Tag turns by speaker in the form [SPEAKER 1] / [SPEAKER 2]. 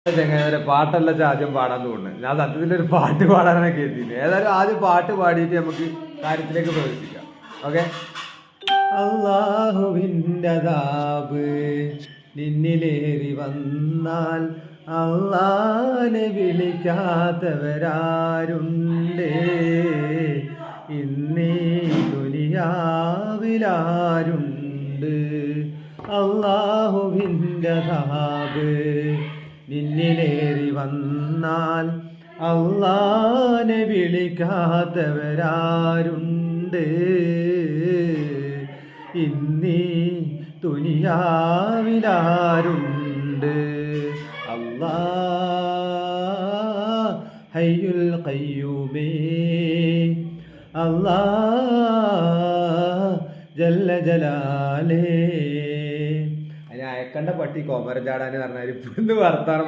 [SPEAKER 1] ചെങ്ങനെ പാട്ടല്ല ആദ്യം പാടാൻ തോന്നുന്നു. ഞാൻ സത്യത്തിലൊരു പാട്ട് പാടാനാണ് കരുതിയത്. ഏതായാലും ആദ്യം പാട്ട് പാടിയിട്ട് നമുക്ക് കാര്യത്തിലേക്ക് പ്രവേശിക്കാം. ഓക്കെ. അള്ളാഹുവിൻ്റെ അദാബ് നിന്നിലേറി വന്നാൽ അള്ളാനെ വിളിക്കാത്തവരാരുണ്ട്? ഇന്നീ ദുനിയാവിലാരുണ്ട്? അള്ളാഹുവിൻ്റെ അദാബ് നിന്നിലേറി വന്നാൽ അള്ളാനെ വിളിക്കാത്തവരാരുണ്ട്? ഇന്നീ ദുനിയാവിലാരുണ്ട്? അല്ലാ ഹയ്യുൽ ഖയ്യൂമേ, അല്ലാ ജല്ല ജലാലേ. അതിന് അയക്കണ്ട പട്ടി കോമരം ചാടാൻ പറഞ്ഞാൽ ഇപ്പൊ വർത്താനം